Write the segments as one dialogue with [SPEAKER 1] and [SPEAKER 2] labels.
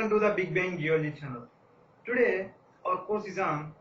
[SPEAKER 1] Welcome to the Big Bang Geology channel. Today our course is on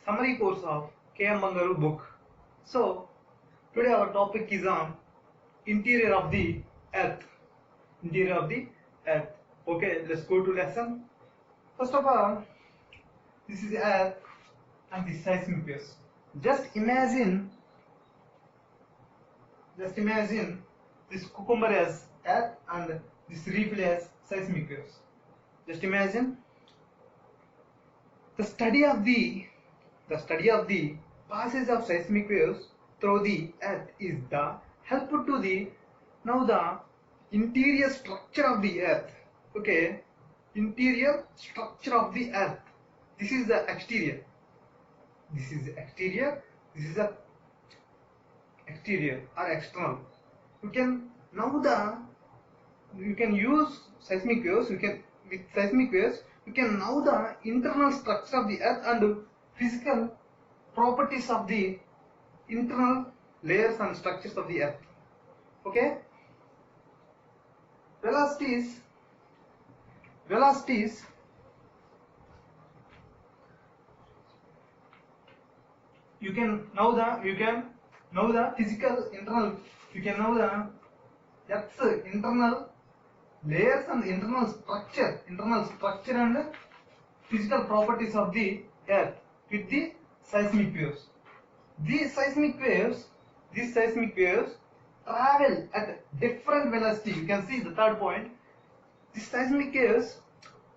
[SPEAKER 1] summary course of K.M. Bangaru book. So today our topic is on interior of the earth. Interior of the earth. Okay, let's go to lesson. First of all, this is earth and this seismic waves. Just imagine this cucumber as earth and this reef as seismic waves. Just imagine the study of the passage of seismic waves through the earth is the help to the interior structure of the earth. Okay, interior structure of the earth. This is the exterior. This is the exterior. This is the exterior or external. You can use seismic waves. With seismic waves you can know the internal structure of the earth and physical properties of the internal layers and structures of the earth. Okay, velocities you can know the physical internal, you can know the earth's internal layers and internal structure and physical properties of the earth with the seismic waves. These seismic waves travel at different velocity. You can see the third point. These seismic waves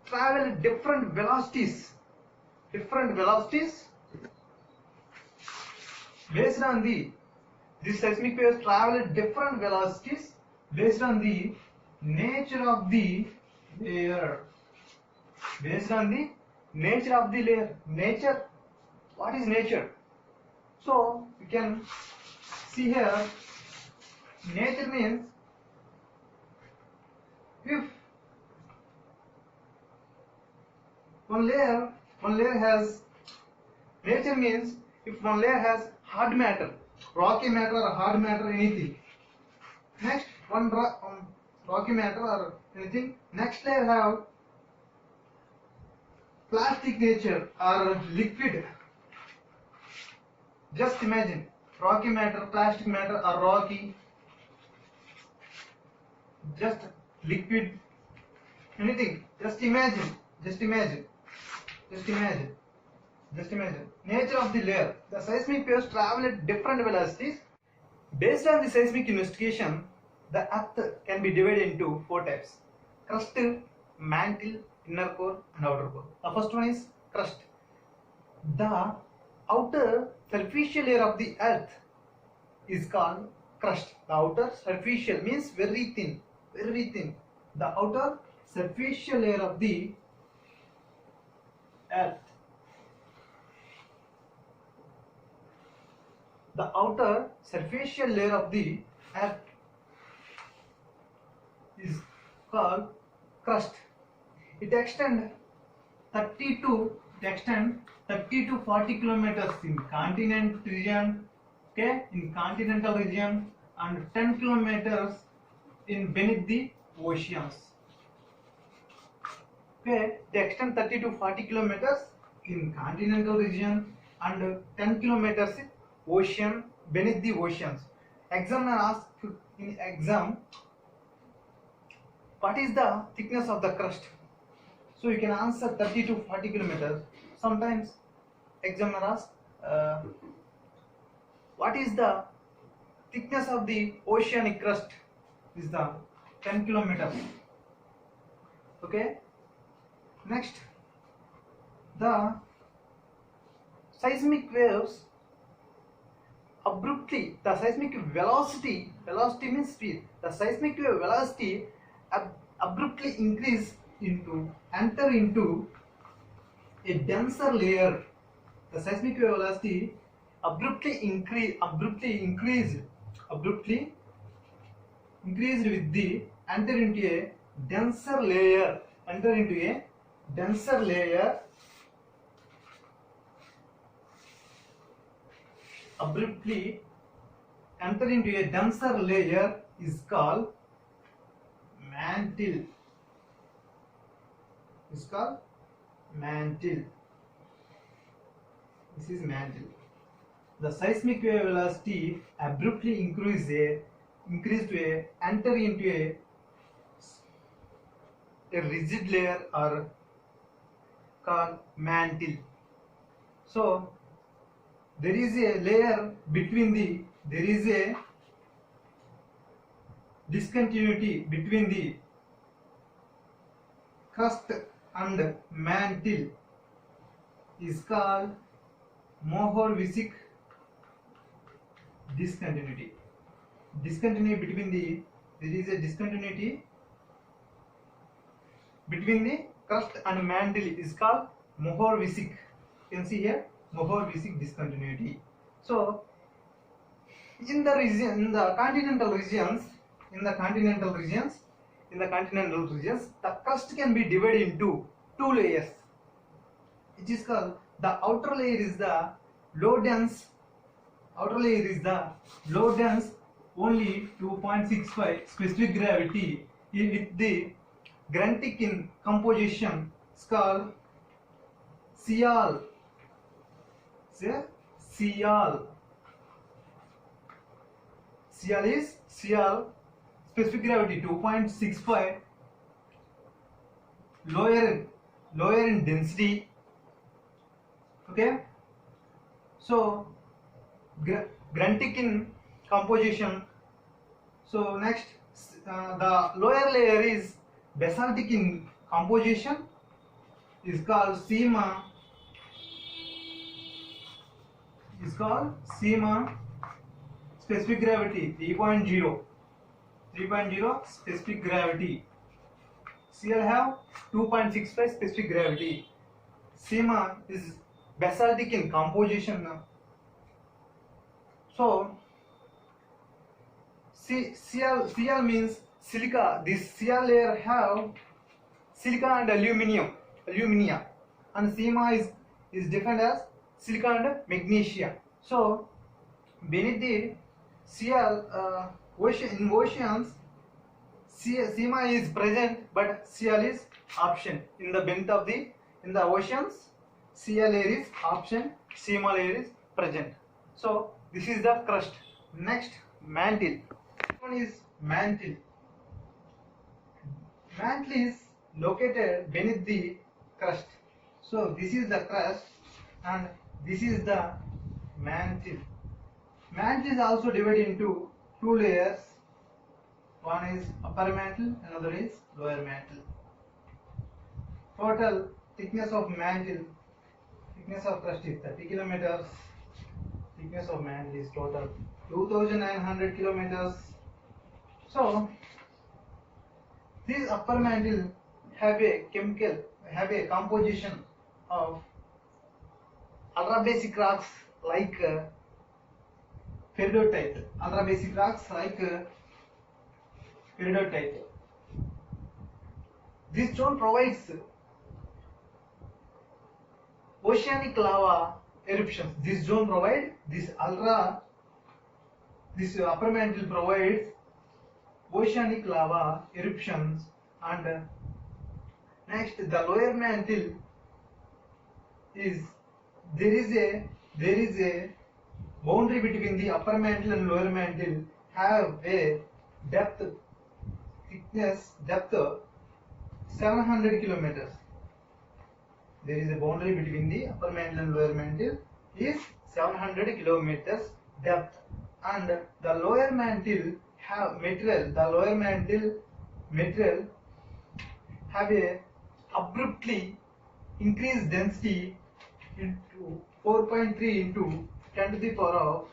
[SPEAKER 1] travel at different velocities based on these seismic waves travel at different velocities based on the nature of the layer. Nature. What is nature? So you can see here, nature means if one layer has, nature means if one layer has hard matter, rocky matter or hard matter, anything. Next, one rocky matter or anything. Next layer have plastic nature or liquid. Just imagine rocky matter, plastic matter or rocky, just liquid, anything. Just imagine. Nature of the layer. The seismic waves travel at different velocities. Based on the seismic investigation, the earth can be divided into 4 types: crust, mantle, inner core and outer core. The first one is crust. The outer superficial layer of the earth is called crust. The outer superficial means very thin. The outer superficial layer of the earth. The outer superficial layer of the earth is called crust. It extends 30 to 40 kilometers in continental region, and 10 kilometers in beneath the oceans. Okay, they extend 30 to 40 kilometers in continental region and 10 kilometers in ocean, beneath the oceans. Examiner asks in exam, what is the thickness of the crust? So you can answer 30 to 40 kilometers. Sometimes examiner asks, what is the thickness of the oceanic crust? Is the 10 kilometers. Okay. Next, the seismic waves abruptly, the seismic velocity means speed. The seismic wave velocity abruptly enter into a denser layer. The seismic wave velocity abruptly increased with the enter into a denser layer. Abruptly enter into a denser layer is called mantle. is called mantle. This is mantle. The seismic wave velocity abruptly increased to enter into a rigid layer or called mantle. So there is a layer between there is a discontinuity between the crust and mantle is called Mohovicic discontinuity. There is a discontinuity between the crust and mantle is called Mohovicic. You can see here Mohovicic discontinuity. So in the continental regions, the crust can be divided into two layers. It is called, the outer layer is the low dense. Only 2.65 specific gravity with the granitic in composition is called Sial. Sial is specific gravity 2.65, lower in density. Okay, so granitic in composition. So next, the lower layer is basaltic in composition, is called Sima. Specific gravity 3.0 specific gravity. Cl have 2.65 specific gravity. Sima is basaltic in composition. So Cl means silica. This Cl layer have silica and alumina, and Sima is defined as silica and magnesia. So beneath the Cl, in oceans, Sima is present, but Cl is absent. In the beneath of in the oceans, Cl layer is absent, Sima layer is present. So this is the crust. Next, mantle. One is mantle. Mantle is located beneath the crust. So this is the crust and this is the mantle. Mantle is also divided into two layers. One is upper mantle, another is lower mantle. Total thickness of mantle, thickness of crust is 30 kilometers. Thickness of mantle is total 2,900 kilometers. So this upper mantle have a composition of ultrabasic rocks like peridotite. This zone provides oceanic lava eruptions. This upper mantle provides oceanic lava eruptions. And next, the lower mantle is there is a boundary between the upper mantle and lower mantle have a depth 700 kilometers. There is a boundary between the upper mantle and lower mantle is 700 kilometers depth, and the lower mantle have have a abruptly increased density into 4.3 into 10 to the power of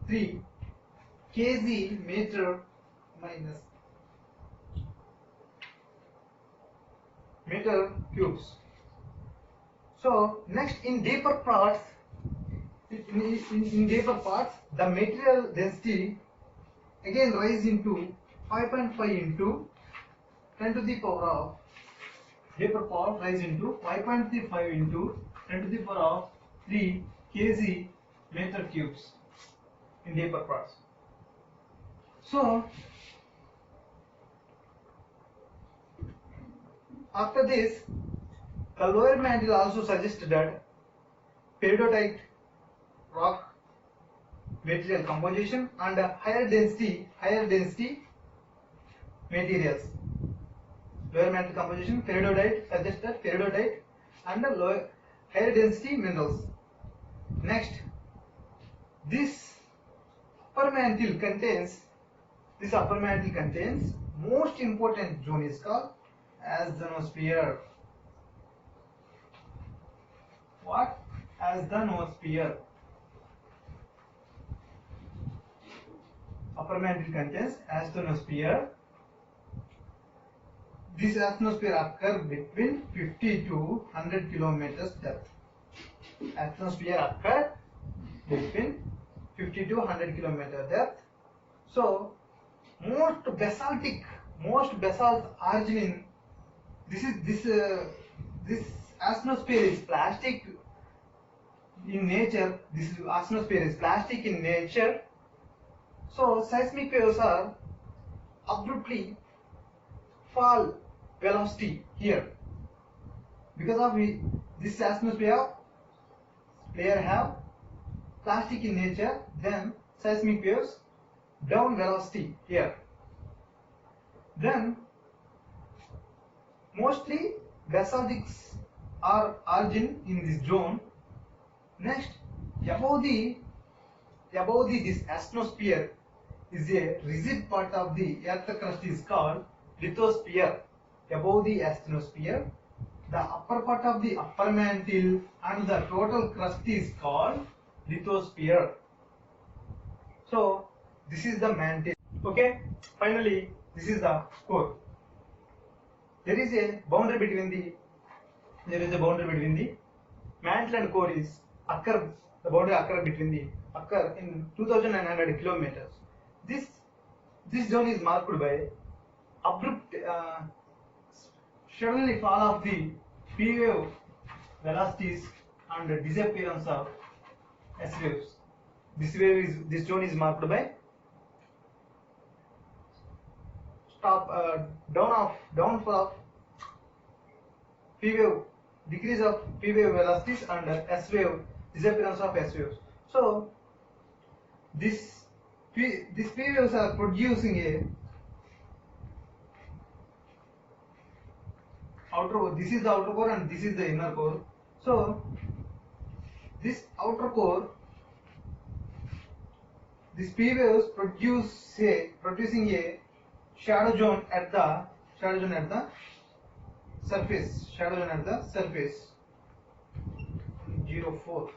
[SPEAKER 1] 3 kg meter cubes. So next, in deeper parts, the material density again rise into 5.5 into 10 to the power of deeper part rise into 5.35 into 10 to the power of 3 kg meter cubes in deeper parts. So after this, the lower mantle also suggests that peridotite rock material composition and higher density materials. Lower mantle composition, peridotite suggests that peridotite and higher density minerals. Next, this upper mantle contains most important zone is called asthenosphere. What? Asthenosphere. Upper mantle contains asthenosphere. This asthenosphere occurs between 50 to 100 kilometers depth. Asthenosphere occurs between 50 to 100 kilometer depth. So most basalt origin in this asthenosphere is plastic in nature. This asthenosphere is plastic in nature. So seismic waves are abruptly fall velocity here because of this atmosphere layer have plastic in nature. Then seismic waves down velocity here. Then mostly basaltics are origin in this zone. Next, above this asthenosphere is a rigid part of the earth crust is called lithosphere. Above the asthenosphere, the upper part of the upper mantle and the total crust is called lithosphere. So this is the mantle. Okay, finally this is the core. There is a boundary between the mantle and core is occur. The boundary occur in 2,900 kilometers. This zone is marked by abrupt suddenly fall of the P wave velocities and disappearance of S waves. This zone is marked by downfall of P wave, decrease of P wave velocities and S wave, disappearance of S waves. So these P waves are producing a outer core. This is the outer core and this is the inner core. So this outer core, these P waves producing a shadow zone at the surface. 0.4.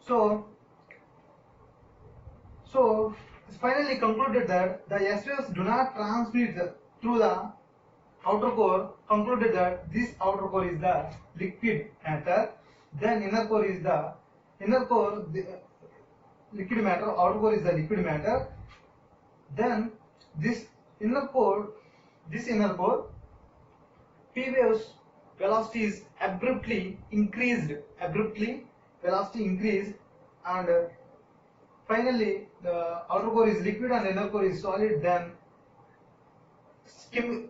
[SPEAKER 1] So it's finally concluded that the S waves do not transmit through the outer core. Concluded that this outer core is the liquid matter. Then inner core is the liquid matter. Outer core is the liquid matter. Then this inner core, P waves velocity is abruptly increased, and finally the outer core is liquid and inner core is solid. Then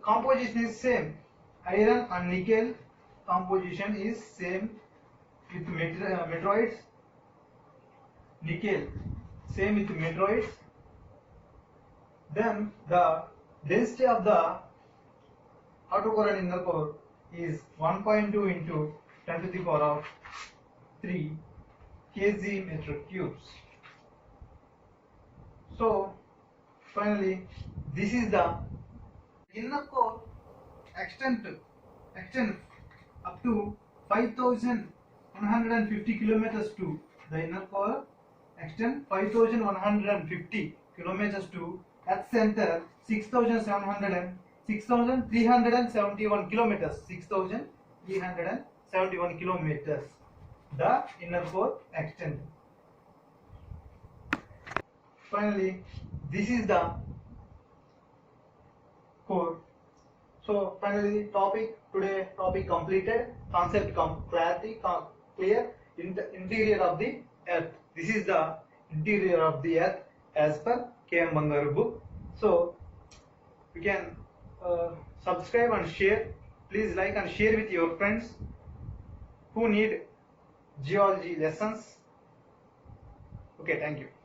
[SPEAKER 1] composition is same. Iron and nickel composition is same with meteoroids. Nickel same with meteoroids. Then the density of the outer core and inner core is 1.2 into 10 to the power of 3 kg meter cubes. So finally this is the inner core extend up to 5,150 kilometers to the inner core extend 5,150 kilometers to Earth center 6,371 kilometers. 6,371 kilometers. The inner core extend. Finally, this is the core. So finally, topic completed. Concept clear. Interior of the Earth. This is the interior of the Earth as per K.M. Bangaru book. So You can subscribe and share. Please like and share with your friends who need geology lessons. Okay, thank you.